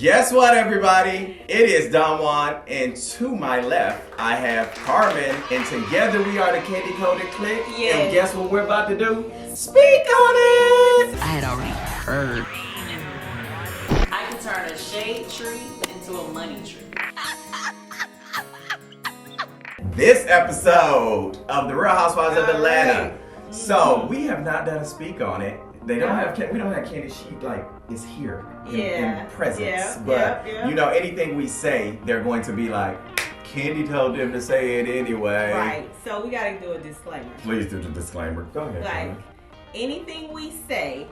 Guess what, everybody? It is Don Juan, and to my left, I have Carmen, and together we are the Candy Coated Clique. Yeah. And guess what we're about to do? Speak on it! I had already heard. I can turn a shade tree into a money tree. This episode of The Real Housewives of Atlanta. Right. So, we have not done a speak on it. We don't have Candy. She is here in presence. Yeah, but yeah. you know, anything we say, they're going to be like, Candy told them to say it anyway. Right. So we gotta do a disclaimer. Please do the disclaimer. Go ahead. Like, Carmen. anything we say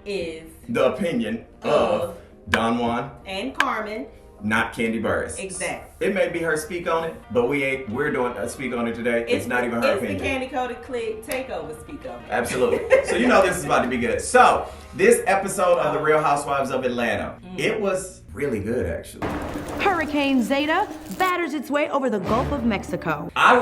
is The opinion of Don Juan, and Carmen. not Candy Burris. Exactly. It may be her speak on it, but we're doing a speak on it today. It's not even her opinion. It's the Candy Coated Clique takeover speak on it. Absolutely. So you know this is about to be good. So this episode of The Real Housewives of Atlanta, it was really good actually. Hurricane Zeta batters its way over the Gulf of Mexico. I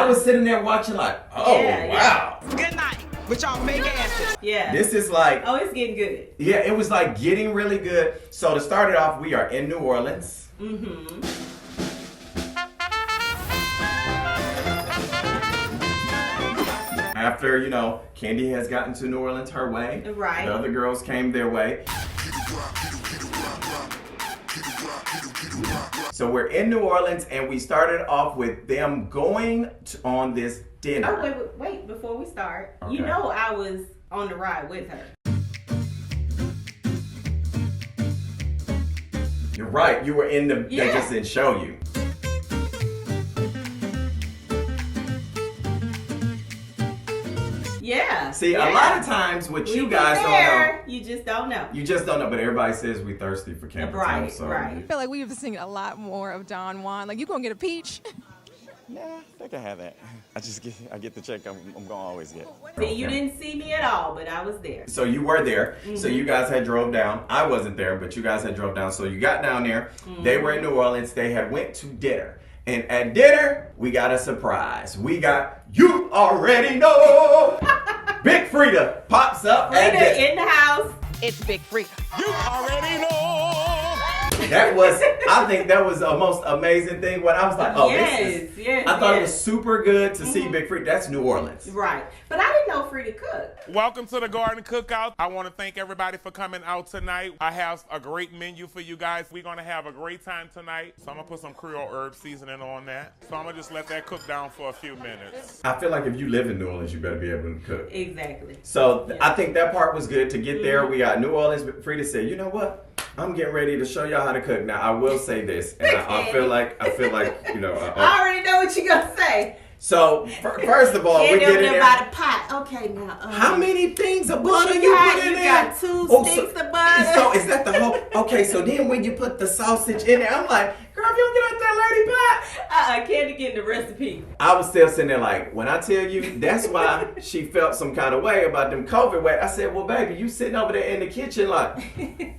was sitting there watching like, oh wow. Good night with y'all big asses. Yeah. This is like, Oh, it's getting good. yeah, it was like getting really good. So to start it off, we are in New Orleans. Mm-hmm. After, you know, Candy has gotten to New Orleans her way. Right. The other girls came their way. So we're in New Orleans and we started off with them going on this dinner. Oh, wait, before we start. Okay. You know I was on the ride with her. You're right, you were in the, they Yeah. just didn't show you. Yeah. See, yeah. a lot of times what you We guys was don't know, there, you just don't know. you just don't know, but everybody says we thirsty for Camper Town, Right, so. right. I feel like we have seen a lot more of Don Juan. Like, you gonna get a peach? Nah, they can have that. I get the check I'm gonna always get. See, you didn't see me at all, but I was there. So you were there. So Mm-hmm. you guys had drove down. I wasn't there, but you guys had drove down. So you got down there. Mm-hmm. They were in New Orleans. They had went to dinner. And at dinner, we got a surprise. We got, you already know. Big Frida pops up at Frida dinner. in the house. It's Big Freak. You already know. That was, I think that was the most amazing thing when I was like, oh, Yes, yes, I thought it yes. was super good to see Big Frida. That's New Orleans. Right. But I didn't know Frida cooked. Welcome to the Garden Cookout. I want to thank everybody for coming out tonight. I have a great menu for you guys. We're going to have a great time tonight. So I'm going to put some Creole herb seasoning on that. So I'm going to just let that cook down for a few minutes. I feel like if you live in New Orleans, you better be able to cook. Exactly. So I think that part was good to get there. We got New Orleans. Frida said, "You know what? I'm getting ready to show y'all how to cook." Now I will say this, and I feel like you know. I already know what you're going to say. So first of all, we Get get in over there there. by the pot. Okay, now. How many things of What butter you you got? put in You there? got two Oh, sticks of butter. So is that the whole? Okay, so then when you put the sausage in there, I'm like, girl, if you don't get out that lady pot. Candy getting the recipe. I was still sitting there like, when I tell you, that's why she felt some kind of way about them COVID wet. I said, well, baby, you sitting over there in the kitchen like, hey,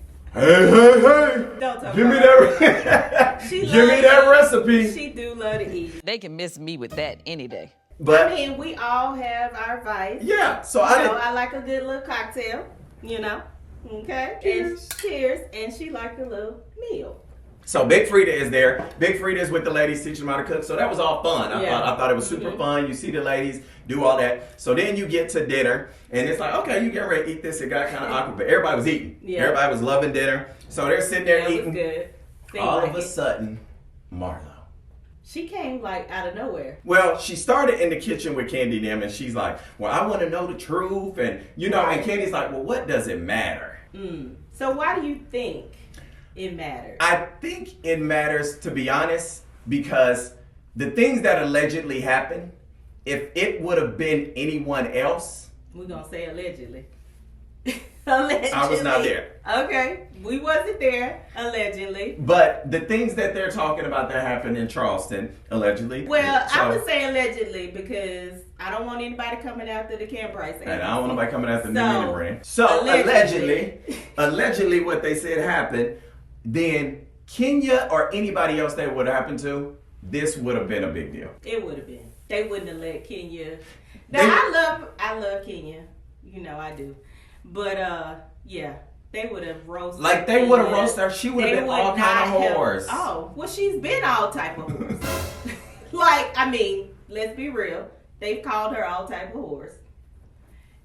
Don't talk give me about that, She give me love that to eat. recipe. She do love to eat. They can miss me with that any day. But I mean, we all have our vice. yeah, so You I know, didn't. I like a good little cocktail, you know. Okay? Cheers. And cheers. And she liked a little meal. So Big Frida is there. Big Frida is with the ladies teaching them how to cook. So that was all fun. I thought it was super fun. You see the ladies do all that. So then you get to dinner, and it's like, okay, you get ready to eat this. It got kind of awkward, but everybody was eating. Yeah. Everybody was loving dinner. So they're sitting there That was eating. good. Seemed All like of a it. sudden, Marlo. She came like out of nowhere. Well, she started in the kitchen with Candy and them, and she's like, well, I want to know the truth. And, you know, and Candy's like, well, what does it matter? So why do you think it matters? I think it matters, to be honest, because the things that allegedly happened, if it would have been anyone else, We're going to say allegedly. Allegedly. I was not there. Okay. We wasn't there, allegedly. But the things that they're talking about that happened in Charleston, allegedly. Well, So- I would say allegedly because I don't want anybody coming after the Camp Price. And I don't want nobody coming after me So, and the brand. So allegedly what they said happened, then Kenya or anybody else that would have happened to, this would have been a big deal. It would have been. They wouldn't have let Kenya. Now I love Kenya. You know I do. But yeah. They would have roasted. Like, they would have roasted her. She would have been all kind of whores. Oh, well, she's been all type of whores. Like, I mean, let's be real. They've called her all type of whores.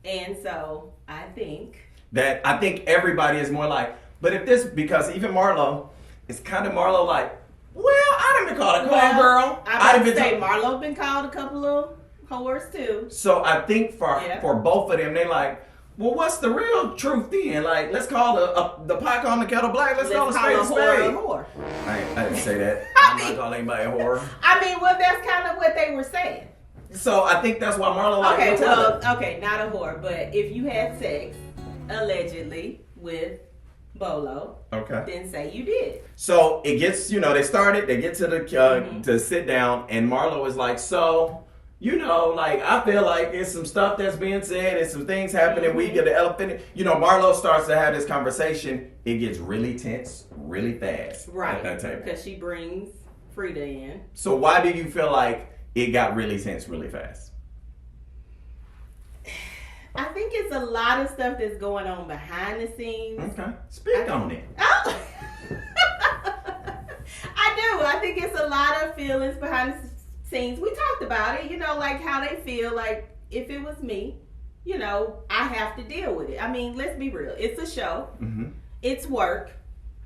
And so, I think everybody is more like, but if this, because even Marlo, it's kind of Marlo like, well, I done been called a call girl. I would say Marlo been called a couple of whores too. So I think for both of them, they like, well, what's the real truth then? Like, let's call the pot on the kettle black. Let's call a spade a spade. Whore. I didn't say that. I'm not calling anybody a whore. I mean, well, that's kind of what they were saying. So I think that's why Marlo like. Okay, not a whore, but if you had sex allegedly with Bolo, then say you did. So it gets, they get to the to sit down, and Marlo is like, so. Like, I feel like it's some stuff that's being said, and some things happening. We get the elephant. Marlo starts to have this conversation. It gets really tense, really fast. Right. At that table. Because she brings Frida in. So why do you feel like it got really tense really fast? I think it's a lot of stuff that's going on behind the scenes. Okay. Speak on it. Oh. I do. I think it's a lot of feelings behind the scenes. We talked about it, like how they feel like if it was me, I have to deal with it. I mean, let's be real. It's a show. Mm-hmm. It's work.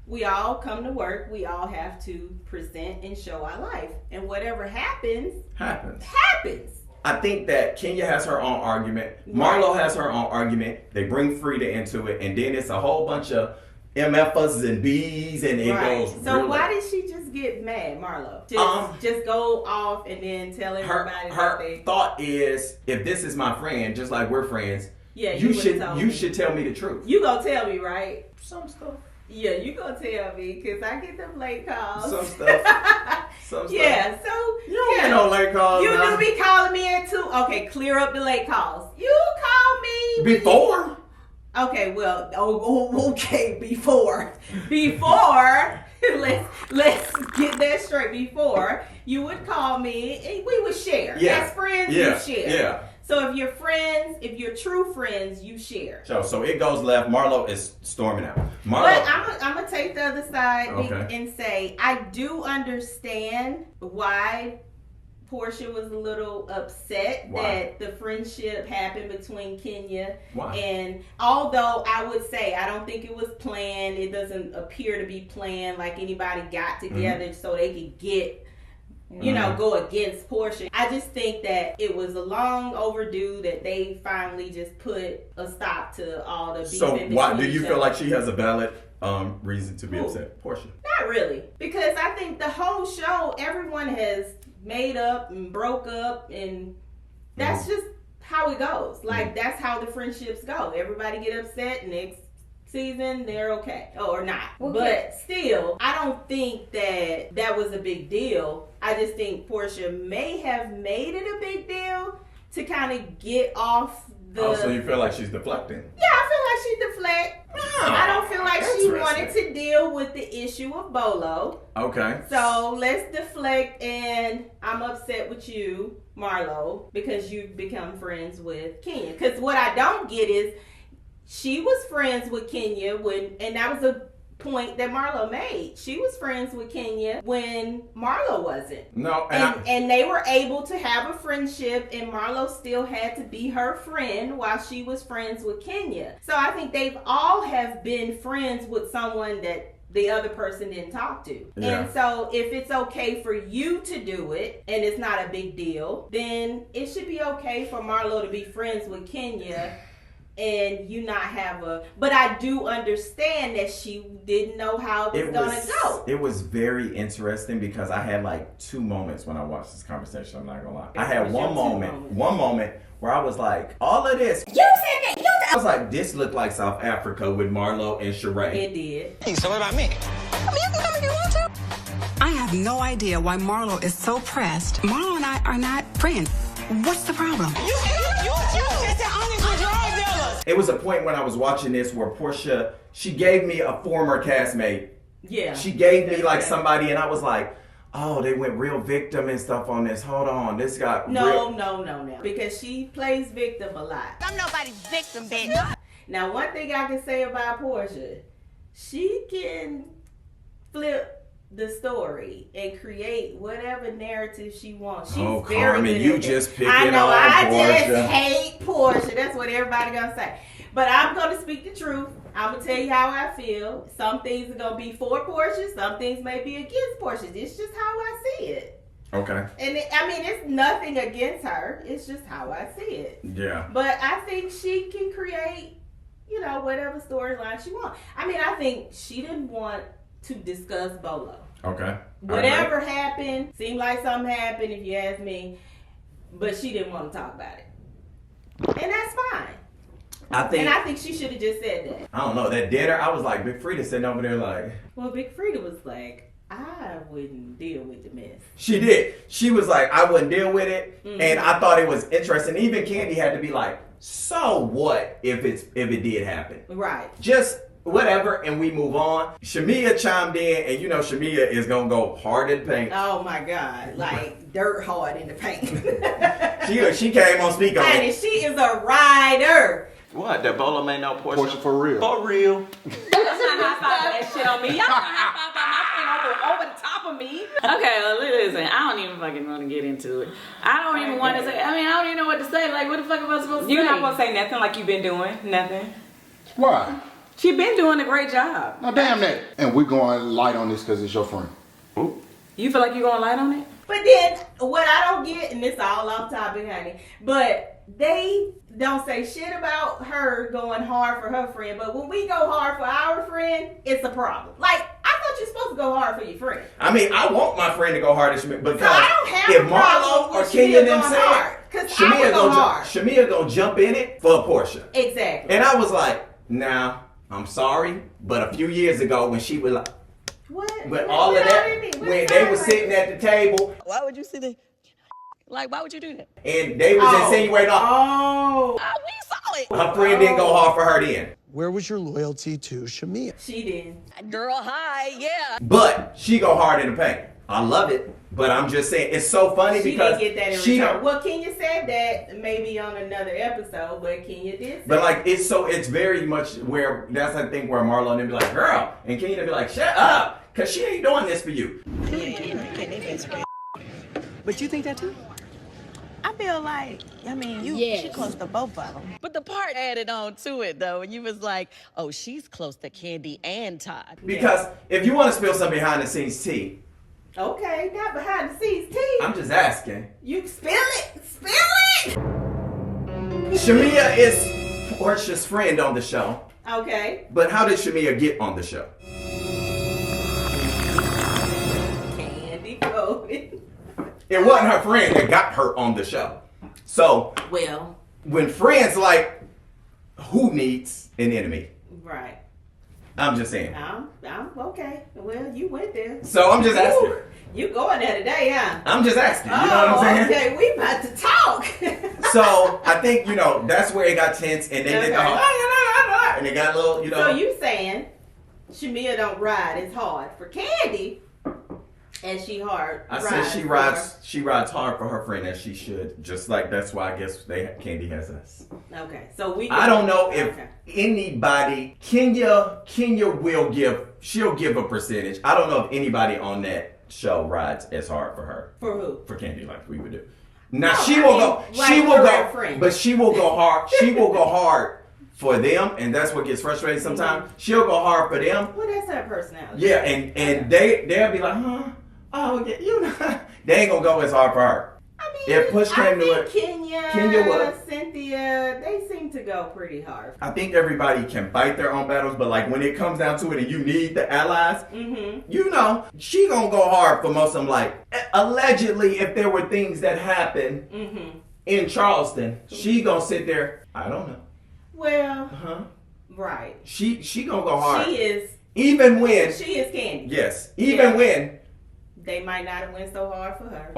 We all come to work. We all have to present and show our life. And whatever happens. I think that Kenya has her own argument. Marlo has her own argument. They bring Frida into it. And then it's a whole bunch of MFs and Bs, and it goes. So why did she just get mad, Marlo? Just go off and then tell everybody. Her thought is, if this is my friend, just like we're friends, you should tell me the truth. You gonna tell me, right? Some stuff. Yeah, you gonna tell me, because I get them late calls. Some stuff. Yeah, so you don't get no late calls. You do be calling me in too. Okay, clear up the late calls. You call me before. Okay, well, okay, before, let's get that straight. Before, you would call me and we would share. Yeah. As friends, you share. Yeah. So if you're friends, if you're true friends, you share. So it goes left. Marlo is storming out. But I'm going to take the other side and say, I do understand why Portia was a little upset that the friendship happened between Kenya. Why? And although I would say I don't think it was planned, it doesn't appear to be planned, like anybody got together so they could get, go against Portia. I just think that it was a long overdue that they finally just put a stop to all the beef. So why do you feel like she has a valid reason to be upset? Portia? Not really, because I think the whole show, everyone has made up and broke up, and that's just how it goes. Like, that's how the friendships go. Everybody get upset, next season they're okay. Or not. But still, I don't think that was a big deal. I just think Portia may have made it a big deal to kind of get off the... so you feel like she's deflecting? Yeah, I feel like she deflects. I don't feel like she wanted to deal with the issue of Bolo. Okay. So let's deflect, and I'm upset with you, Marlo, because you've become friends with Kenya. Because what I don't get is she was friends with Kenya and that was a point that Marlo made. She was friends with Kenya when Marlo wasn't. No, and they were able to have a friendship, and Marlo still had to be her friend while she was friends with Kenya. So I think they've all have been friends with someone that the other person didn't talk to. Yeah. And so if it's okay for you to do it and it's not a big deal, then it should be okay for Marlo to be friends with Kenya and you not have but I do understand that she didn't know how it was gonna go. It was very interesting because I had like two moments when I watched this conversation. I'm not gonna lie. I had one moment where I was like, all of this. You said that. I was like, this looked like South Africa with Marlo and Sheree. It did. Hey, so what about me? I mean, you can come if you want to. I have no idea why Marlo is so pressed. Marlo and I are not friends. What's the problem? You said that honest with drug dealers. It was a point when I was watching this where Portia, she gave me a former castmate. Yeah. She gave me like somebody, and I was like, oh, they went real victim and stuff on this. Hold on, this got no. Because she plays victim a lot. I'm nobody's victim, bitch. Now, one thing I can say about Portia, she can flip the story and create whatever narrative she wants. She's very Carmen, good you at just that. picking I know, on I Portia. just hate Portia. That's what everybody gonna say. But I'm gonna speak the truth. I'm gonna tell you how I feel. Some things are gonna be for Portia. Some things may be against Portia. It's just how I see it. Okay. And it's nothing against her. It's just how I see it. Yeah. But I think she can create, whatever storyline she wants. I think she didn't want to discuss Bolo. Okay. Whatever happened, seemed like something happened if you ask me, but she didn't want to talk about it. And that's fine. I think she should have just said that. I don't know. That dinner, I was like, Big Frida sitting over there like. Well, Big Frida was like, I wouldn't deal with the mess. She did. She was like, I wouldn't deal with it. Mm-hmm. And I thought it was interesting. Even Kandi had to be like, so what if it did happen? Right. Just whatever, and we move on. Shamia chimed in, and Shamia is gonna go hard in the paint. Oh my God, like dirt hard in the paint. she came on speaker. And she is a rider. What? That Bolo may know Portia for real. For real. Y'all that shit on me. Y'all trying to high five my friend over the top of me. Okay, well, listen. I don't even fucking want to get into it. I don't even want to say. I don't even know what to say. Like, what the fuck am I supposed to say? You're not supposed to say nothing like you've been doing. Nothing. Why? She been doing a great job. Now, damn that. And we're going light on this because it's your friend. Ooh. You feel like you're going light on it? But then, what I don't get, and this all off topic, honey, but they don't say shit about her going hard for her friend. But when we go hard for our friend, it's a problem. Like, I thought you're supposed to go hard for your friend. I want my friend to go hard at Shamia, because so I don't have if Marlo or Kenya them said, Shamia gonna jump in it for Portia. Exactly. And I was like, nah, I'm sorry, but a few years ago when she was like, when all of that, when they were sitting at the table. Why would you sit there? Like, why would you do that? And they was insinuating, we saw it. Her friend didn't go hard for her then. Where was your loyalty to Shamia? She did. Girl, hi, yeah. But she go hard in the paint. I love it, but I'm just saying it's so funny because she didn't get that in return. Well, Kenya said that maybe on another episode, but Kenya did say but like it's very much where that's the thing where Marlo and them be like, girl, and Kenya be like, shut up, cause she ain't doing this for you. But you think that too? I feel like, she's close to both of them. But the part added on to it, though, and you was like, oh, she's close to Kandi and Todd. Because if you want to spill some behind the scenes tea. Okay, not behind the scenes tea. I'm just asking. You spill it. Spill it. Shamia is Portia's friend on the show. Okay. But how did Shamia get on the show? Kandi coded. It wasn't her friend that got her on the show. So, when friends like, who needs an enemy? Right. I'm just saying. I'm okay. Well, you went there. So I'm just asking. You going there today, huh? I'm just asking. You know what I'm saying? Okay, we about to talk. So I think, that's where it got tense, and they did the whole, and it got a little, So you saying Shamia don't ride as hard for Kandi, and she hard. I said she rides hard for her friend as she should. Just like that's why I guess Kandi has us. Okay, so I don't know if anybody Kenya she'll give a percentage. I don't know if anybody on that show rides as hard for her. For who? For Kandi, like we would do. Now she will go but she will go hard. She will go hard for them, and that's what gets frustrating sometimes. She'll go hard for them. Well, that's her personality. Yeah, and they'll be like, huh? Oh, yeah, they ain't gonna go as hard for her. If push came to it, Kenya would. Cynthia, they seem to go pretty hard. I think everybody can fight their own battles, but like when it comes down to it and you need the allies, she gonna go hard for most of them. Like, allegedly, if there were things that happened in Charleston, she gonna sit there, I don't know. Well, right. She gonna go hard. She is. Even when. She is Kandi. Yes. Even when. They might not have went so hard for her.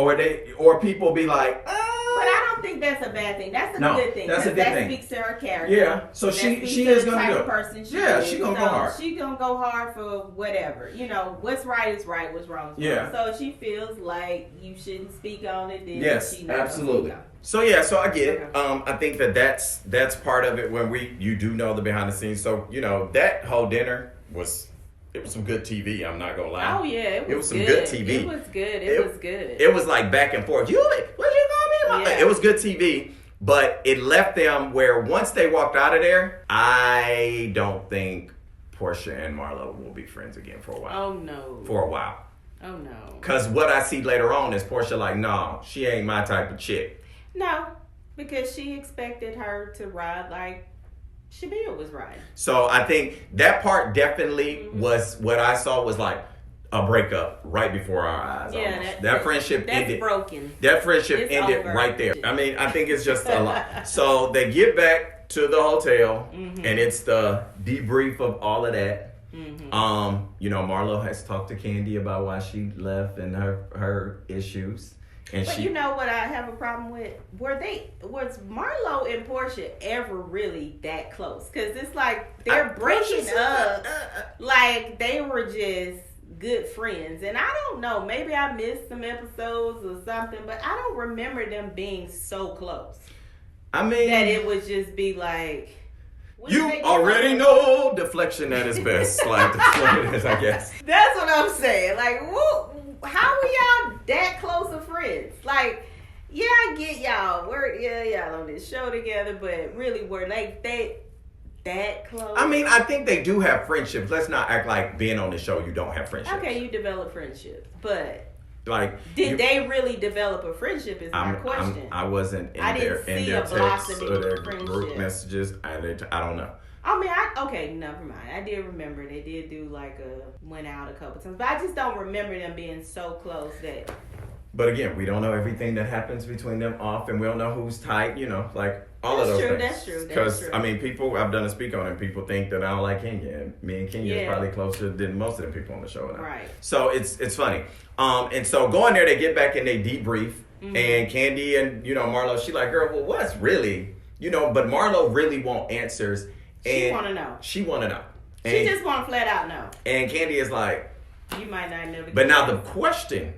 Or people be like, But I don't think that's a bad thing. That's a good thing. That's a good that thing. Speaks to her character. Yeah. So she is gonna do it. Person she yeah, is. she gonna go hard. She gonna go hard for whatever. You know, what's right is right. What's wrong is wrong. So if she feels like you shouldn't speak on it, then yes, she not absolutely. So I get it. I think that's part of it when you do know the behind the scenes. So that whole dinner was. It was some good TV, I'm not gonna lie. Oh yeah, it was some good TV. It was good. It was good. It was like back and forth. What you gonna be? Yeah. It was good TV, but it left them where once they walked out of there, I don't think Portia and Marlo will be friends again for a while. Oh no. For a while. Oh no. Cause what I see later on is Portia like, no, she ain't my type of chick. No, because she expected her to ride like Shamil was riding. So I think that part definitely was what I saw was like a breakup right before our eyes. Yeah, that friendship ended. Broken. That friendship ended over. Right there. I mean, I think it's just a lot. So they get back to the hotel, and it's the debrief of all of that. Marlo has talked to Kandi about why she left and her issues. But you know what I have a problem with? Was Marlo and Portia ever really that close? Because it's like they're breaking up like they were just good friends. And I don't know, maybe I missed some episodes or something, but I don't remember them being so close. I mean, that it would just be like, you already know deflection at its best. Like it is, I guess. That's what I'm saying. Like, how are y'all that close of friends? Like, yeah, I get y'all. Y'all on this show together, but really, were they that close? I mean, I think they do have friendships. Let's not act like being on the show you don't have friendships. Okay, you develop friendships, but like, did they really develop a friendship? Is my question. I wasn't in their texts or their group messages. I don't know. I mean, never mind. I did remember they did do went out a couple times, but I just don't remember them being so close that. But again, we don't know everything that happens between them off, and we don't know who's tight. Like all of those things. That's true. Because I mean, I've done a speak on it. People think that I don't like Kenya, and me and Kenya is probably closer than most of the people on the show now. Right. So it's funny. And so going there, they get back and they debrief, and Kandi and Marlo, she like, girl, well, what's really but Marlo really want answers. She want to know. She want to know. She just want to flat out know. And Kandi is like, you might not never. But now the question,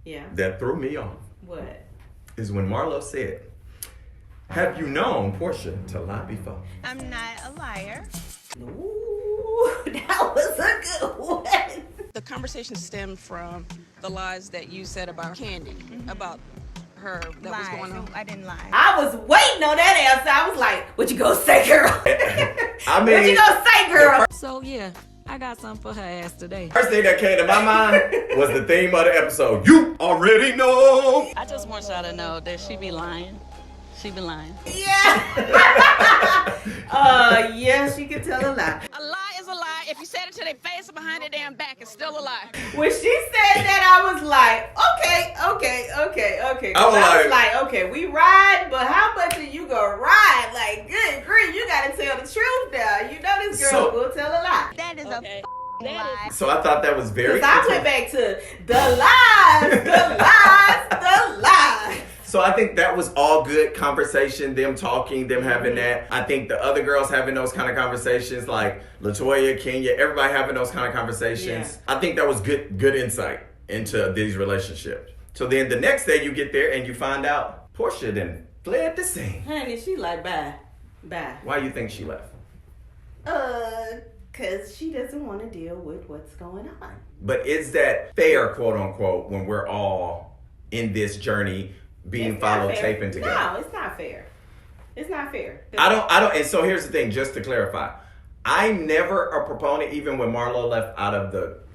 yeah, that threw me off. What? Is when Marlo said, "Have you known Portia to lie before?" I'm not a liar. Ooh, that was a good one. The conversation stemmed from the lies that you said about Kandi, about her that was going on. I didn't lie. I was waiting on that answer. I was like, what you gonna say, girl? I mean, what you gonna say, girl? So yeah, I got something for her ass today. First thing that came to my mind was the theme of the episode. You already know. I just want y'all to know that she be lying. She be lying. Yeah. Yeah, she can tell a lie. A lie is a lie. If you said it to their face or behind their damn back, it's still a lie. When she said that, I was like, okay. I was like, okay, we ride, but how much are you gonna ride? Like, good grief, you gotta tell the truth now. You know this girl will tell a lie. That is a lie. So I thought that was very. I went back to the lies. So I think that was all good conversation, them talking, them having that. I think the other girls having those kind of conversations, like LaToya, Kenya, everybody having those kind of conversations. Yeah. I think that was good insight into these relationships. So then the next day you get there and you find out Portia then fled the scene. Honey, she like, bye. Why you think she left? Because she doesn't want to deal with what's going on. But is that fair, quote unquote, when we're all in this journey being followed, taping together? No, it's not fair. It's not fair. I don't. And so here's the thing, just to clarify. I'm never a proponent, even when Marlo left out of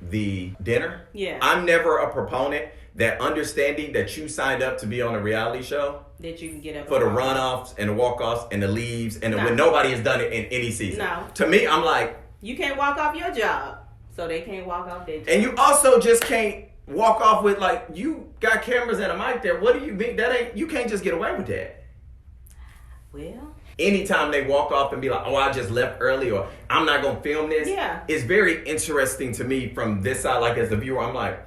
the dinner. Yeah. I'm never a proponent that understanding that you signed up to be on a reality show. That you can get up for the runoffs and the walk-offs and the leaves and when nobody has done it in any season. No. To me, I'm like, you can't walk off your job, so they can't walk off their job. And you also just can't walk off with you got cameras and a mic there. What do you mean? You can't just get away with that. Well, anytime they walk off and be like, oh, I just left early or I'm not going to film this. Yeah. It's very interesting to me from this side, like as a viewer, I'm like,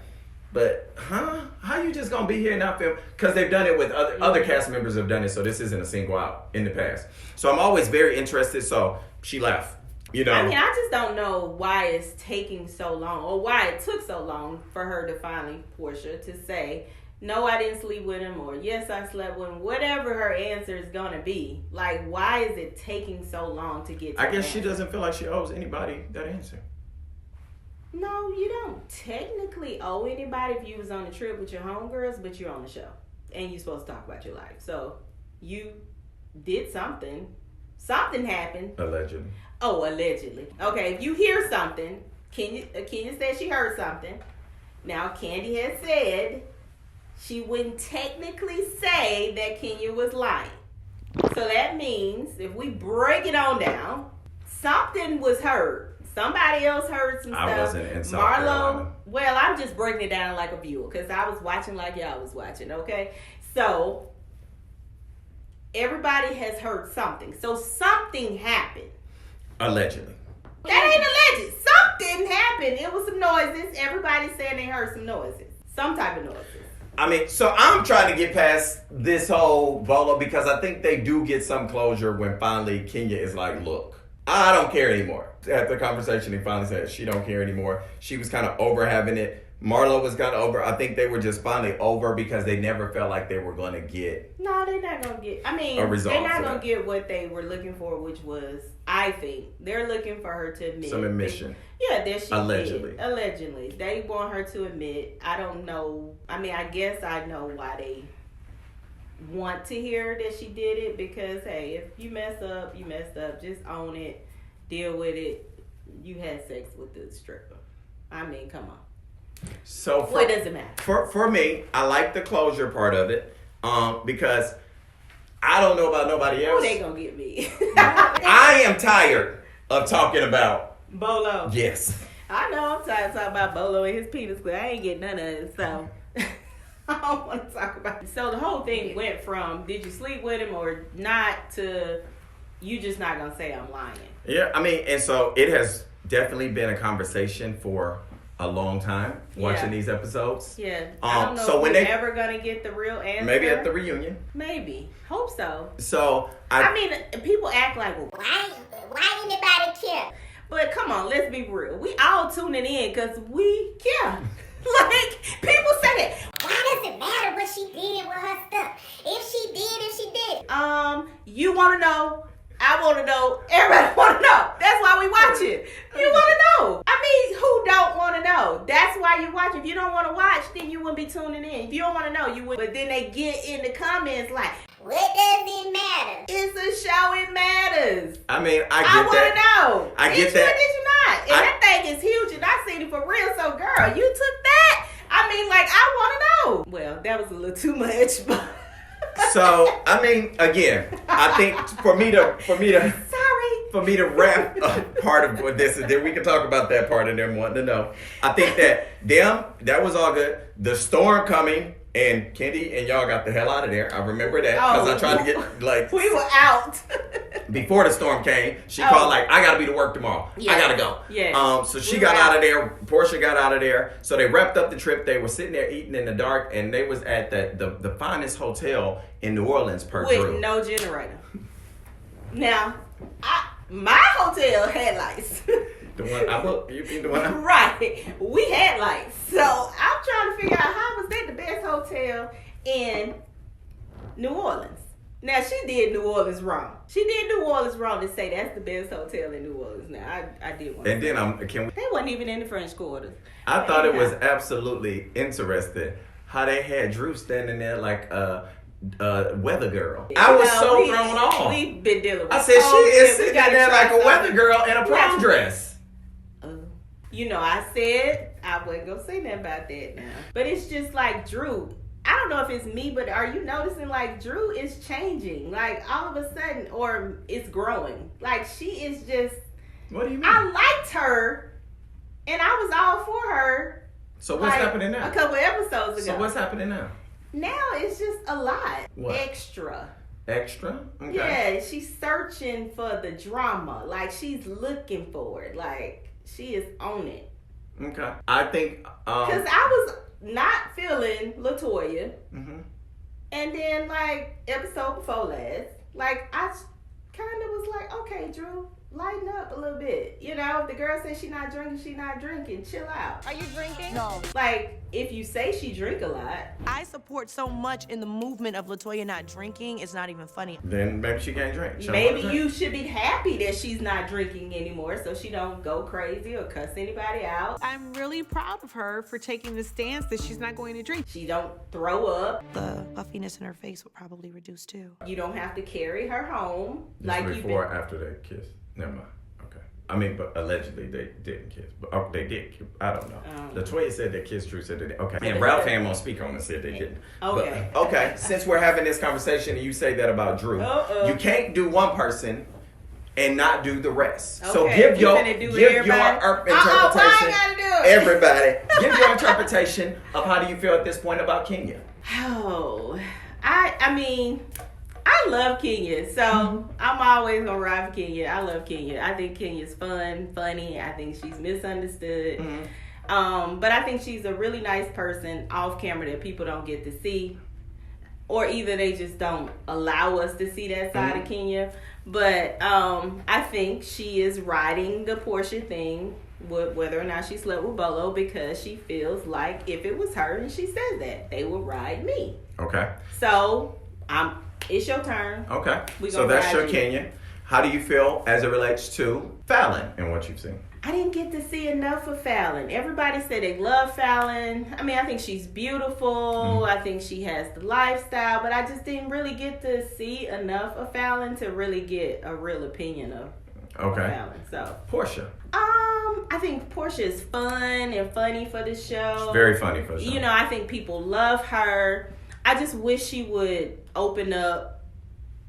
But, how you just gonna be here and not film? Because they've done it with other cast members have done it, so this isn't a single out in the past. So I'm always very interested, so she left. You know? I mean, I just don't know why it's taking so long, or why it took so long for her to finally, Portia, to say, no, I didn't sleep with him, or yes, I slept with him. Whatever her answer is gonna be. Like, why is it taking so long to get to I guess that she doesn't feel like she owes anybody that answer. No, you don't technically owe anybody if you was on a trip with your homegirls, but you're on the show. And you're supposed to talk about your life. So, you did something. Something happened. Allegedly. Oh, allegedly. Okay, if you hear something, Kenya said she heard something. Now, Kandi has said she wouldn't technically say that Kenya was lying. So that means, if we break it on down, something was heard. Somebody else heard some stuff. I wasn't in South Carolina. Well, I'm just breaking it down like a viewer because I was watching like y'all was watching, okay? So, everybody has heard something. So, something happened. Allegedly. That ain't alleged. Something happened. It was some noises. Everybody saying they heard some noises. Some type of noises. I mean, so I'm trying to get past this whole bolo because I think they do get some closure when finally Kenya is like, look, I don't care anymore. At the conversation, he finally said she don't care anymore. She was kind of over having it. Marlo was kind of over. I think they were just finally over because they never felt like they were going to get. No, they're not going to get. I mean, a result. They're not going to get what they were looking for, which was, I think, they're looking for her to admit. Some admission. That she allegedly. did. Allegedly. They want her to admit. I don't know. I mean, I guess I know why they want to hear that she did it because, hey, if you mess up, you messed up. Just own it. Deal with it. You had sex with the stripper. I mean, come on. So what does it matter? For me, I like the closure part of it, because I don't know about nobody else. Oh, they gonna get me. I am tired of talking about Bolo. Yes. I know I'm tired of talking about Bolo and his penis, but I ain't getting none of it, so I don't want to talk about it. So the whole thing went from did you sleep with him or not to you just not gonna say I'm lying. Yeah, I mean, and so it has definitely been a conversation for a long time watching these episodes. Yeah. I don't know so if when we're they ever gonna get the real answer. Maybe at the reunion. Maybe. Hope so. So I mean, people act like, well, why anybody care? But come on, let's be real. We all tuning in because we care. Like, people say that. Why does it matter what she did with her stuff? If she did. You want to know? I want to know. Everybody want to know. That's why we watch it. You want to know. I mean, who don't want to know? That's why you watch. If you don't want to watch, then you wouldn't be tuning in. If you don't want to know, you would. But then they get in the comments like, what does it matter? It's a show. It matters. I mean, I want to know. I get that. Did you not? And that thing is huge, and I seen it for real. So, girl, you took that. I mean, like, I want to know. Well, that was a little too much, but. So, I mean, again, I think for me to wrap up part of this, and then we can talk about that part and them wanting to know. I think that was all good. The storm coming, and Kandi and y'all got the hell out of there. I remember that because I tried to get like we were out before the storm came. She called like, I gotta be to work tomorrow. Yeah. I gotta go. Yeah. So she got out of there. Portia got out of there. So they wrapped up the trip. They were sitting there eating in the dark, and they was at the finest hotel in New Orleans per with Drew. No generator. Now, my hotel had lights. The one I booked, you mean the one Right. We had lights. So I'm trying to figure out how was that the best hotel in New Orleans. Now, she did New Orleans wrong. She did New Orleans wrong to say that's the best hotel in New Orleans. Now, I did want to say then they wasn't even in the French Quarter. I thought it was absolutely interesting how they had Drew standing there like weather girl. I was so thrown off. We've been dealing with I said she is sitting there like a weather girl in a prom dress. You know, I said I wasn't gonna say nothing about that now. But it's just like Drew. I don't know if it's me, but are you noticing like Drew is changing? Like all of a sudden, or it's growing. Like she is just. What do you mean? I liked her, and I was all for her. So what's happening now? A couple episodes ago. So what's happening now? Now it's just a lot. What? Extra. Extra? Okay. Yeah, she's searching for the drama. Like she's looking for it. Like she is on it. Okay. I think because I was not feeling LaToya. Mm-hmm. And then, like, episode before last, like, I kind of was like, okay, Drew, lighten up a little bit. You know, if the girl says she not drinking. Chill out. Are you drinking? No. Like, if you say she drink a lot. I support so much in the movement of LaToya not drinking, it's not even funny. Then maybe she can't drink. Maybe you should be happy that she's not drinking anymore so she don't go crazy or cuss anybody out. I'm really proud of her for taking the stance that she's not going to drink. She don't throw up. The puffiness in her face would probably reduce too. You don't have to carry her home. Just like before or after they kiss. Never mind. Okay. I mean, but allegedly they didn't kiss. But they did. I don't know. LaToya said they kissed. Drew said they did. Okay. And Ralph Ham won't speak on it. Said they didn't. Okay. But, okay. Since we're having this conversation and you say that about Drew, you can't do one person and not do the rest. Okay. So give your interpretation. Everybody, give your interpretation of how do you feel at this point about Kenya. Oh, I mean, I love Kenya, so I'm always gonna ride for Kenya. I love Kenya. I think Kenya's fun, funny. I think she's misunderstood. Mm-hmm. But I think she's a really nice person off camera that people don't get to see, or either they just don't allow us to see that side of Kenya. But I think she is riding the Portia thing, whether or not she slept with Bolo, because she feels like if it was her and she says that, they would ride me. Okay. So it's your turn. Okay. So that's your Kenya. How do you feel as it relates to Fallon and what you've seen? I didn't get to see enough of Fallon. Everybody said they love Fallon. I mean, I think she's beautiful. I think she has the lifestyle, but I just didn't really get to see enough of Fallon to really get a real opinion of Fallon. So Portia. I think Portia is fun and funny for the show. She's very funny for the show. You know, I think people love her. I just wish she would open up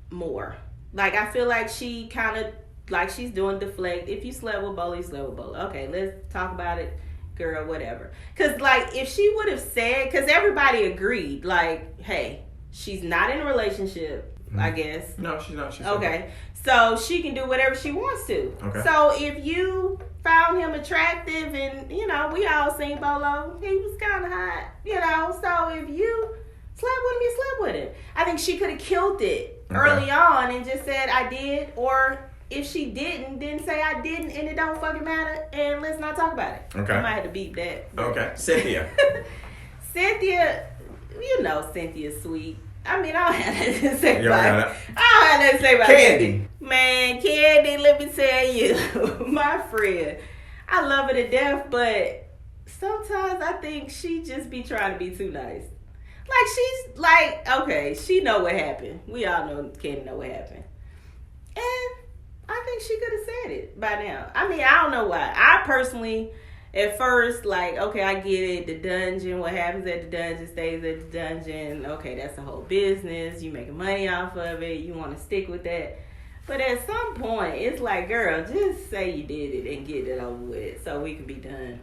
more. Like, I feel like she kind of, like, she's doing deflect. If you slept with Bolo, you slept with Bolo. Okay, let's talk about it, girl, whatever. Because, like, if she would have said, because everybody agreed, like, hey, she's not in a relationship, I guess. No, she's not. She's okay. So she can do whatever she wants to. Okay. So if you found him attractive and, you know, we all seen Bolo, he was kind of hot, you know. So if you slept with him, you slept with him. I think she could have killed it early on and just said, I did. Or if she didn't, then say I didn't and it don't fucking matter and let's not talk about it. Okay. I might have to beat that. Okay. Cynthia. Cynthia, you know Cynthia's sweet. I mean, I don't have nothing to say You about don't it. have I don't have nothing to say about Kandi. Man, Kandi, let me tell you, my friend, I love her to death, but sometimes I think she just be trying to be too nice. Like, she's like, okay, she know what happened. We all know Kandi know what happened. And I think she could have said it by now. I mean, I don't know why. I personally, at first, like, okay, I get it. The dungeon, what happens at the dungeon stays at the dungeon. Okay, that's the whole business. You making money off of it. You want to stick with that. But at some point, it's like, girl, just say you did it and get it over with so we can be done.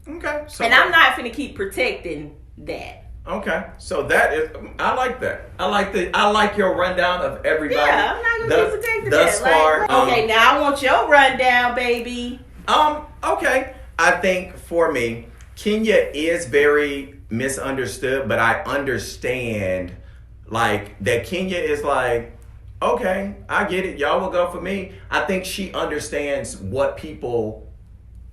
Okay. So and I'm not finna keep protecting that. Okay, so that is, I like that. I like your rundown of everybody. Yeah, I'm not gonna be protected thus that. far. Like, okay, now I want your rundown, baby. Okay. I think for me, Kenya is very misunderstood, but I understand, like, that Kenya is like, okay, I get it. Y'all will go for me. I think she understands what people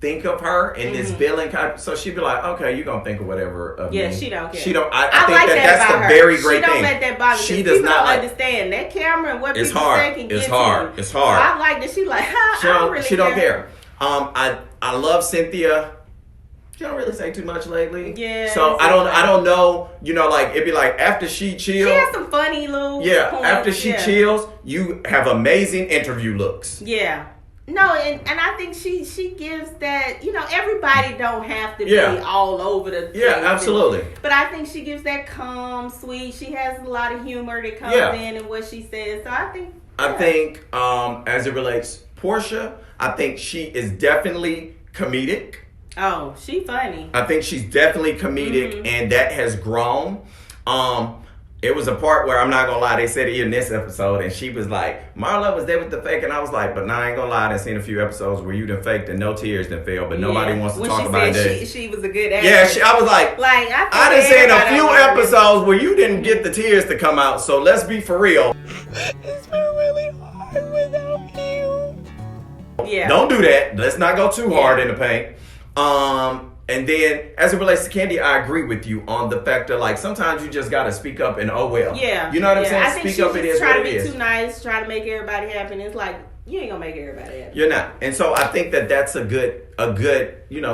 think of her in this villain kind of, so she'd be like, okay, you're gonna think of whatever of me. She don't care. She don't. I think like that's the her. very great thing. She don't let that bother. She does not understand that camera and what people say can get It's hard. to you. It's hard. So I like that. She like, I don't really she don't care. I love Cynthia. She don't really say too much lately. Yeah. So I don't know. You know, like it'd be like after she chills. She has some funny little. Yeah. points. After she chills, you have amazing interview looks. Yeah. No, and I think she gives that, you know, everybody don't have to be all over the place. Yeah, absolutely. But I think she gives that calm, sweet. She has a lot of humor that comes in and what she says. So I think. I think as it relates Portia, I think she is definitely comedic. Oh, she funny. I think she's definitely comedic, and that has grown. it was a part where I'm not gonna lie, they said it in this episode, and she was like, Marlo was there with the fake, and I was like, but nah, I ain't gonna lie, I've seen a few episodes where you done faked and no tears done fell, but nobody wants to talk about that. She was a good actress. Yeah, I was like I done seen a few episodes where you didn't get the tears to come out, so let's be for real. It's been really hard without you. Yeah. Don't do that. Let's not go too hard in the paint. And then, as it relates to Kandi, I agree with you on the fact that, like, sometimes you just gotta speak up and oh well. Yeah. You know what I'm saying? I think Speak up. It is what it is. trying to be too nice, trying to make everybody happy. And it's like you ain't gonna make everybody happy. You're not. And so I think that that's a good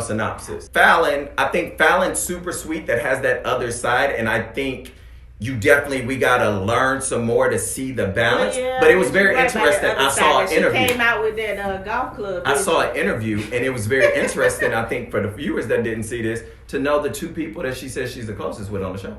synopsis. Fallon, I think Fallon's super sweet that has that other side, and I think we gotta learn some more to see the balance. But it was very interesting. I saw an interview. She came out with that golf club. I saw an interview, and it was very interesting, I think, for the viewers that didn't see this, to know the two people that she says she's the closest with on the show.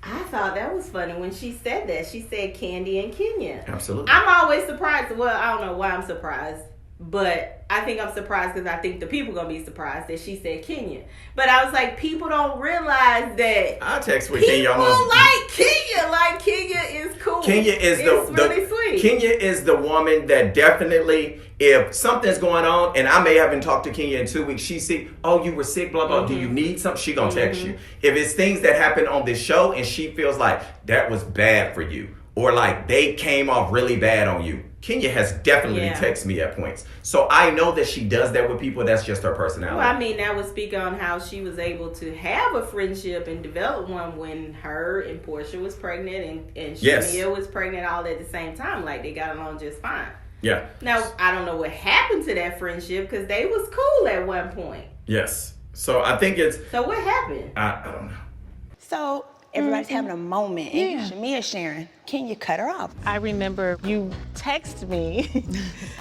I thought that was funny when she said that. She said Kandi and Kenya. Absolutely. I'm always surprised. Well, I don't know why I'm surprised, but I think I'm surprised because I think the people going to be surprised that she said Kenya. But I was like, people don't realize that I text with people Kenya almost. like Kenya. Like, Kenya is cool. Kenya is really sweet. Kenya is the woman that definitely, if something's going on, and I may haven't talked to Kenya in 2 weeks, she see, oh, you were sick, blah, blah, do you need something? She gonna text you. If it's things that happen on this show and she feels like that was bad for you, or like they came off really bad on you, Kenya has definitely texted me at points. So I know that she does that with people. That's just her personality. Well, I mean, that would speak on how she was able to have a friendship and develop one when her and Portia was pregnant and Shamia was pregnant all at the same time. Like, they got along just fine. Yeah. Now, I don't know what happened to that friendship because they was cool at one point. Yes. So I think it's... So what happened? I don't know. So everybody's having a moment, and Shamia's sharing. Can you cut her off? I remember you text me,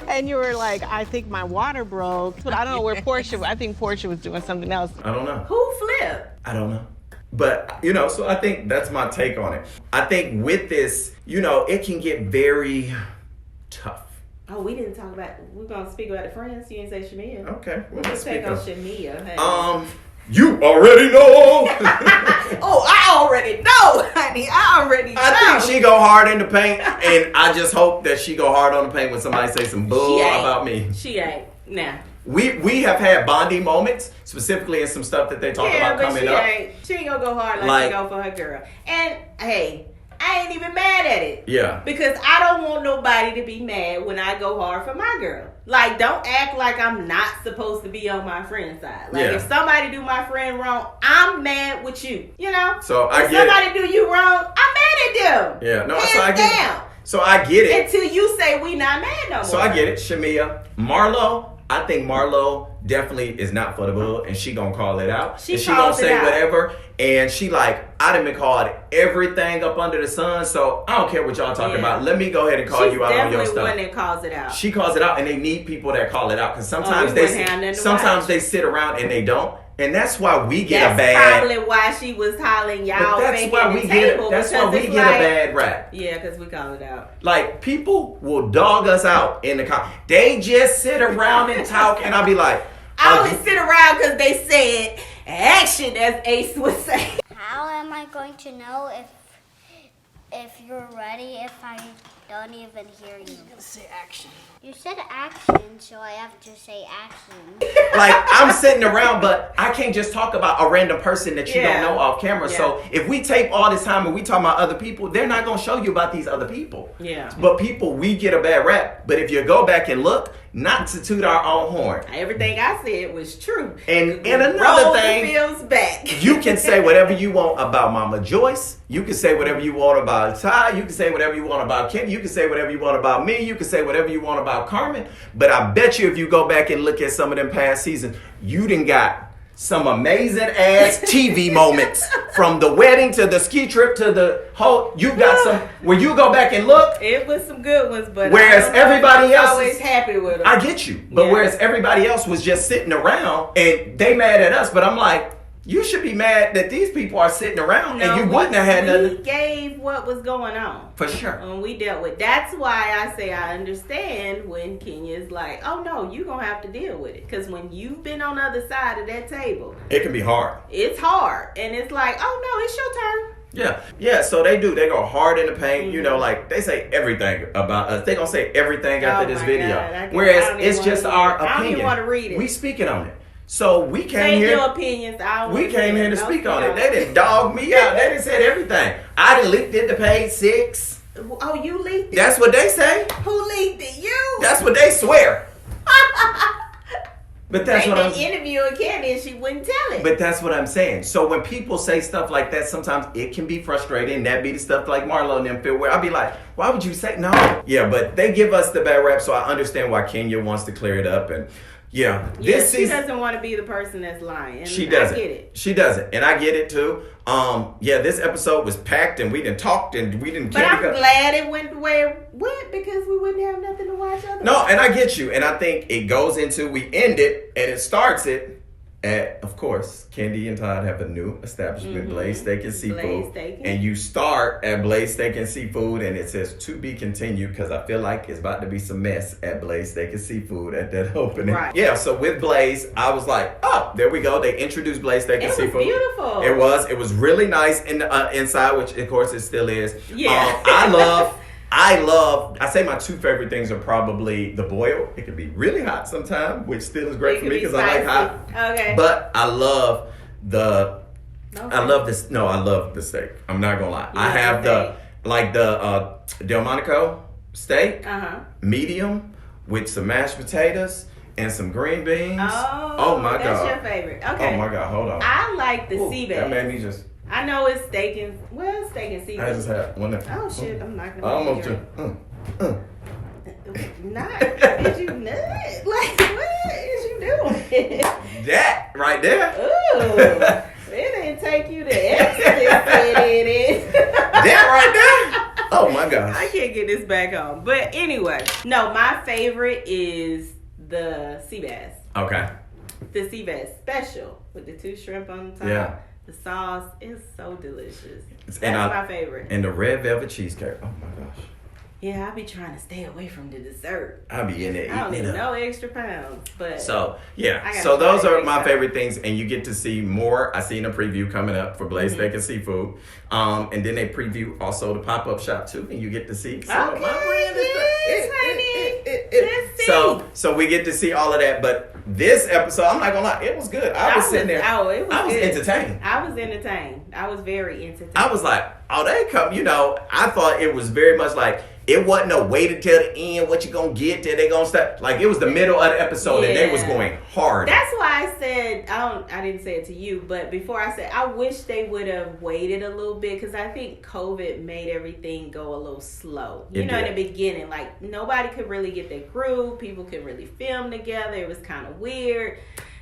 and you were like, I think my water broke. But I don't know where Portia, I think Portia was doing something else. I don't know. Who flipped? I don't know. But, so I think that's my take on it. I think with this, it can get very tough. Oh, we didn't talk about, we're going to speak about the friends. You didn't say Shamia. Okay. Well, let's take on Shamia. Hey. You already know. Oh, I already know, honey. I already know. I think she go hard in the paint, and I just hope that she go hard on the paint when somebody say some bull about me. She ain't. Nah. We have had bonding moments, specifically in some stuff that they talk about coming up. She ain't gonna go hard like she go for her girl. And hey, I ain't even mad at it. Yeah. Because I don't want nobody to be mad when I go hard for my girl. Like, don't act like I'm not supposed to be on my friend's side. Like, if somebody do my friend wrong, I'm mad with you. So if somebody do you wrong, I'm mad at them. Yeah. No. Hands so I get down. it. So I get it. Until you say we not mad no more. So I get it. Shamia, Marlo. I think Marlo definitely is not for the bull, and she gonna call it out. She gonna say whatever, and she like, I done been called everything up under the sun, so I don't care what y'all talking about. Let me go ahead and call you out on your stuff. She's definitely one that calls it out. She calls it out, and they need people that call it out, because sometimes they sit around and they don't. And that's why we get a bad... That's probably why she was hollering y'all faking the table. That's why we get a bad rap. Yeah, because we call it out. Like, people will dog us out in the comments. They just sit around and talk, and I'll be like... I only sit around because they said action, as Ace would say. How am I going to know if you're ready if I don't even hear you? I'm gonna say action. You said action, so I have to say action. Like, I'm sitting around, but I can't just talk about a random person that you don't know off camera. Yeah. So if we tape all this time and we talk about other people, they're not going to show you about these other people. Yeah. But we get a bad rap. But if you go back and look, not to toot our own horn. Everything I said was true. And another thing, feels back. You can say whatever you want about Mama Joyce. You can say whatever you want about Todd. You can say whatever you want about Kenny. You can say whatever you want about me. You can say whatever you want about Carmen. But I bet you if you go back and look at some of them past seasons, you done got some amazing ass TV moments from the wedding to the ski trip to the whole. You got some where you go back and look. It was some good ones, but whereas everybody else always happy with them. I get you, but whereas everybody else was just sitting around and they mad at us, but I'm like, you should be mad that these people are sitting around and you wouldn't have had nothing. We gave what was going on. For sure. And we dealt with. That's why I say I understand when Kenya's like, oh no, you're going to have to deal with it. Because when you've been on the other side of that table. It can be hard. It's hard. And it's like, oh no, it's your turn. Yeah, so they do. They go hard in the paint. You know, like they say everything about us. They gonna say everything after this video. Whereas it's just our opinion. I don't even want to read it. We speaking on it. So we came Say here. your opinions. We came here to speak on it. They didn't dog me out. They didn't say everything. I done leaked it to page 6. Oh, you leaked it? That's what they say. Who leaked it? You. That's what they swear. But that's they what I'm interviewing Kandi and she wouldn't tell it. But that's what I'm saying. So when people say stuff like that, sometimes it can be frustrating. That be the stuff like Marlo and them feel where I'll be like, why would you say no? Yeah, but they give us the bad rap, so I understand why Kenya wants to clear it up. And this she doesn't want to be the person that's lying. She doesn't. I get it. She doesn't, and I get it too. This episode was packed, and we didn't talk, and we didn't. But I'm glad it went the way it went because we wouldn't have nothing to watch otherwise. No, and I get you, and I think it goes into we end it, and it starts it at, of course, Kandi and Todd have a new establishment, Blaze Steak and Seafood, and you start at Blaze Steak and Seafood, and it says to be continued because I feel like it's about to be some mess at Blaze Steak and Seafood at that opening. Right. Yeah, so with Blaze, I was like, oh, there we go. They introduced Blaze Steak and Seafood. It was beautiful. It was really nice in the inside, which of course it still is. Yeah. I say my two favorite things are probably the boil. It can be really hot sometimes, which still is great for me because I like hot. Okay. But I love the steak. I'm not gonna lie. I have the Delmonico steak, medium with some mashed potatoes and some green beans. Oh my god. That's your favorite. Okay. Oh my god, hold on. I like the sea bass. That made me just. I know it's steak and seafood. I just had one. Oh shit! I'm not gonna. I almost just. Not. Is you nut? Like what is you doing? That right there. Ooh, it didn't take you to it. That right there. Oh my gosh. I can't get this back on. But anyway, no, my favorite is the sea bass. Okay. The sea bass special with the 2 shrimp on the top. Yeah. The sauce is so delicious. That's my favorite. And the red velvet cheesecake. Oh my gosh. Yeah, I be trying to stay away from the dessert. I be in there. I don't need no extra pounds, but so those are my favorite things, and you get to see more. I seen a preview coming up for Blaze Steak and Seafood, and then they preview also the pop-up shop too, and you get to see some of my brand honey. So we get to see all of that, but this episode, I'm not gonna lie, it was good. I was sitting there. I was entertained. I was entertained. I was very entertained. I was like, oh, they come. I thought it was very much like. It wasn't no wait until the end, what you gonna get till they gonna start. Like, it was the middle of the episode and they was going hard. That's why I said, I didn't say it to you, but before I said, I wish they would have waited a little bit because I think COVID made everything go a little slow. In the beginning, like, nobody could really get their groove. People could really film together. It was kind of weird.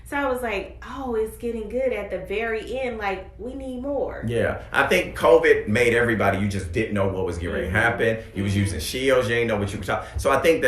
So I was like, oh, it's getting good at the very end. Like, we need more. Yeah. I think COVID made everybody, you just didn't know what was getting ready to happen. You was using shields. You didn't know what you were talking. So I think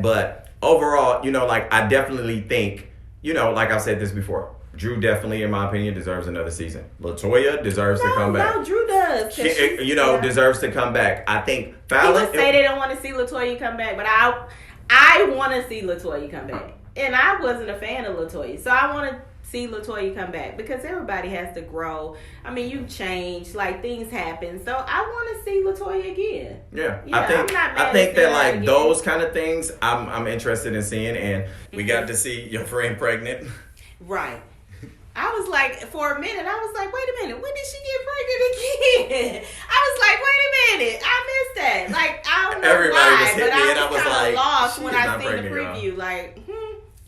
but overall, I definitely think, like I've said this before, Drew definitely, in my opinion, deserves another season. LaToya deserves to come back. No, Drew does. Deserves to come back. I think Fallon. People say they don't want to see LaToya come back, but I want to see LaToya come back. And I wasn't a fan of LaToya. So I want to see LaToya come back because everybody has to grow. I mean, you change, like, things happen. So I want to see LaToya again. Yeah. I think that like those kind of things I'm interested in seeing, and we got to see your friend pregnant. Right. I was like, for a minute, I was like, wait a minute, when did she get pregnant again? I was like, wait a minute, I missed that. Like, I don't know why, but I was kind of lost when I seen the preview. Like,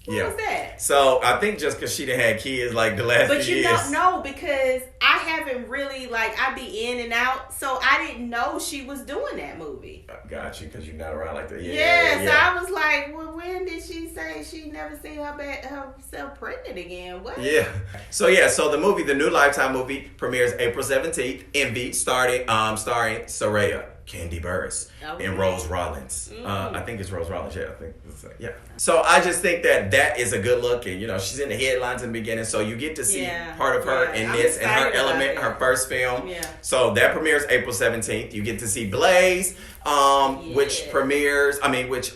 what was that? So I think just because she done had kids like the last few years. But you don't know because I haven't really, I be in and out, so I didn't know she was doing that movie. Got you, because you're not around like that. Yeah, so I was like, well, when did she say she never seen herself pregnant again? What? Yeah. So the movie, the new Lifetime movie, premieres April 17th. Envy, starring Soraya, Kandi Burruss, and Rose Rollins. I think it's Rose Rollins. Yeah, I think. Yeah. So I just think that is a good look, and she's in the headlines in the beginning, so you get to see part of her in this and her element, her first film. Yeah. So that premieres April 17th. You get to see Blaze, which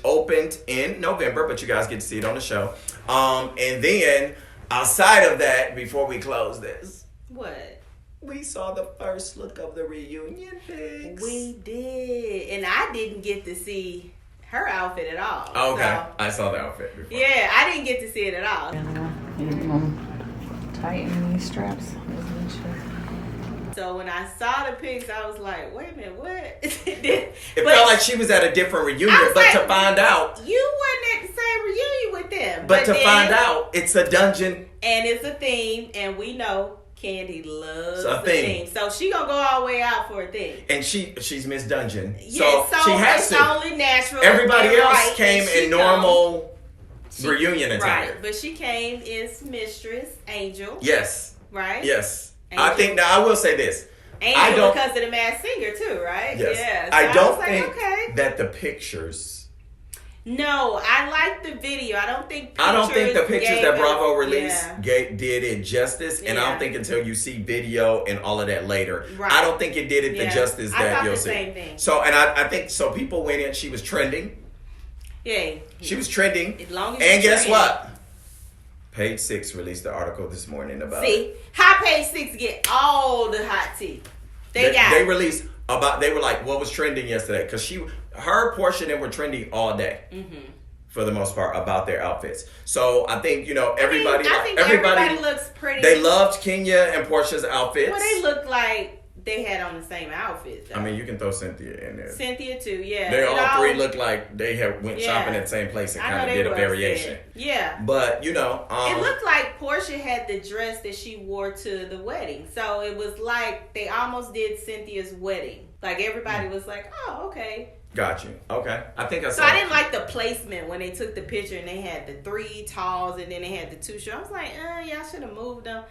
opened in November, but you guys get to see it on the show. And then outside of that, before we close this, what? we saw the first look of the reunion pics. We did. And I didn't get to see her outfit at all. Okay. So, I saw the outfit before. yeah, I didn't get to see it at all. Tighten these straps. So when I saw the pics, I was like, wait a minute, what? It felt like she was at a different reunion, but like, to find out. You wasn't at the same reunion with them. But to find out, it's a dungeon. And it's a theme, and we know Kandi loves a the theme. So she gonna go all the way out for a theme. And she's Miss Dungeon. Yeah, so she has it's to. only natural. Everybody else came in normal reunion attire. Right, but she came as Mistress Angel. Yes. Right? Yes. Angel. I think, now I will say this. Angel because of the Masked Singer too, right? Yes. Yeah. So I don't was think okay. that the pictures. No, I like the video. I don't think the pictures that Bravo released yeah. did it justice, and I don't think until you see video and all of that later, right. I don't think it did it the justice that you'll see. Same thing. So, and I think so. People went in. She was trending. Yeah, she was trending. As long as and guess what? Page 6 released the article this morning about. See, how Page 6 get all the hot tea? They released about. They were like, what was trending yesterday? Because her portion, and were trending all day. Mm-hmm. For the most part, about their outfits. So I think everybody. I think everybody looks pretty. They loved Kenya and Portia's outfits. Well, they looked like they had on the same outfits. Though. I mean, you can throw Cynthia in there. Cynthia too, yeah. They all three looked like they went shopping at the same place and kind of did a variation. Yeah. But it looked like Portia had the dress that she wore to the wedding, so it was like they almost did Cynthia's wedding. Like everybody was like, "Oh, okay." Got you. Okay. I think I saw. So I didn't like the placement when they took the picture and they had the 3 talls and then they had the 2 shorts. I was like, y'all should have moved them.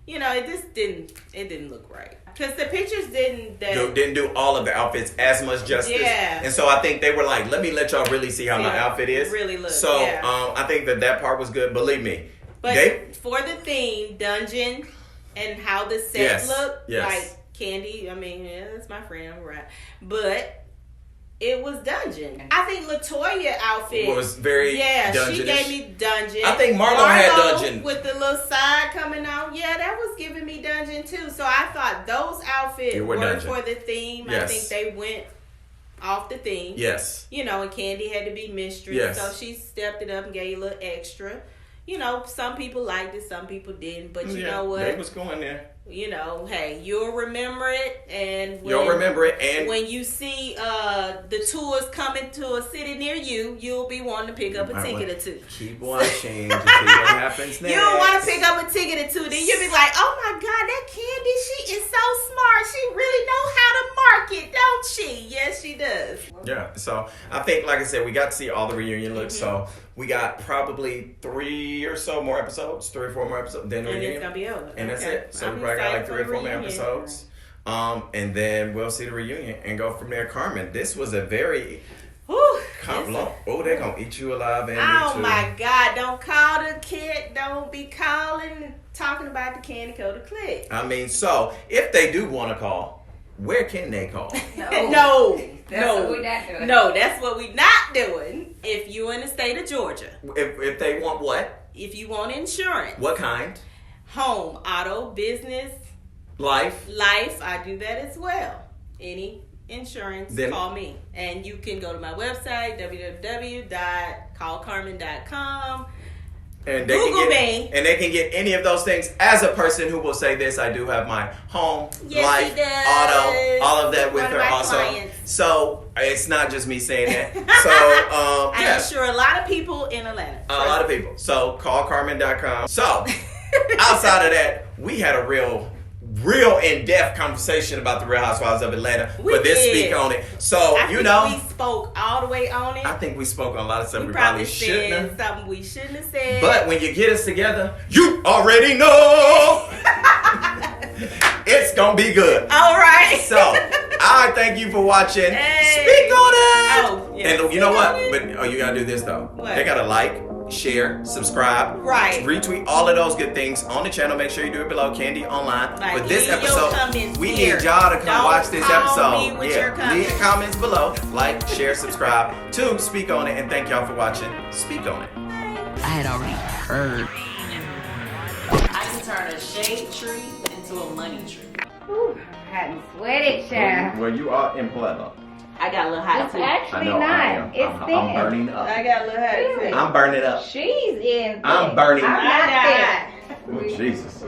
It just didn't look right. Because the pictures didn't do all of the outfits as much justice. Yeah. And so I think they were like, let me let y'all really see how my outfit is. Really look. So I think that part was good. Believe me. But for the theme, Dungeon, and how the set looked, like Kandi, I mean, that's my friend, right? But it was Dungeon. I think LaToya outfit was very Dungeon-ish. She gave me Dungeon. I think Marlo had Dungeon. With the little side coming out. Yeah, that was giving me Dungeon too. So I thought those outfits were for the theme. Yes. I think they went off the theme. Yes. And Kandi had to be Mistress. Yes. So she stepped it up and gave a little extra. Some people liked it, some people didn't. But you know what? They was going there. Hey, you'll remember it, and when you see the tours coming to a city near you, you'll be wanting to pick up a ticket or two. Keep watching to see what happens next. You'll want to pick up a ticket or two. Then you'll be like, "Oh my God, that Kandi, she is so smart. She really knows how to market, don't she?" Yes, she does. Yeah. So I think, like I said, we got to see all the reunion looks. So we got probably 3 or 4 more episodes. Then it's gonna be over. And that's it. So we probably got like 3 or 4 more episodes. And then we'll see the reunion and go from there. Carmen, this was a very long. Oh, they're gonna eat you alive and oh my God! Don't call the kid. Don't be calling, talking about the Kandi Code of Click. I mean, so if they do want to call, where can they call? No. That's what we not doing. No, that's what we not doing. If you're in the state of Georgia. If they want what? If you want insurance. What kind? Home, auto, business. Life. I do that as well. Any insurance, call me. And you can go to my website, www.callcarmen.com. And they can get any of those things. As a person who will say this, I do have my home, life, auto, all of that with her also. Clients. So it's not just me saying that. So I'm sure a lot of people in Atlanta. A lot of people. So callcarmen.com. So outside of that, we had a real in-depth conversation about the Real Housewives of Atlanta. Speak on it. So we spoke all the way on it. I think we spoke on a lot of stuff we probably shouldn't have. Something we shouldn't have said. But when you get us together, you already know it's gonna be good. All right. So I thank you for watching. Hey. Speak on it. Oh, yes. And you know what? But you gotta do this though. What? They gotta like, share, subscribe, retweet all of those good things on the channel. Make sure you do it below KandiOnline. For this episode, we need y'all to come watch this episode. Leave the comments below. Like, share, subscribe to Speak on It, and thank y'all for watching Speak on It. I had already heard. I can turn a shade tree into a money tree. Ooh, hot and sweaty, child. Well, you are in pleather. I got a little hot It's too. actually I know, not. I am. It's I'm burning up. I got a little hot too. I'm burning up. She's in. I'm burning I'm up. not there. Oh, Jesus.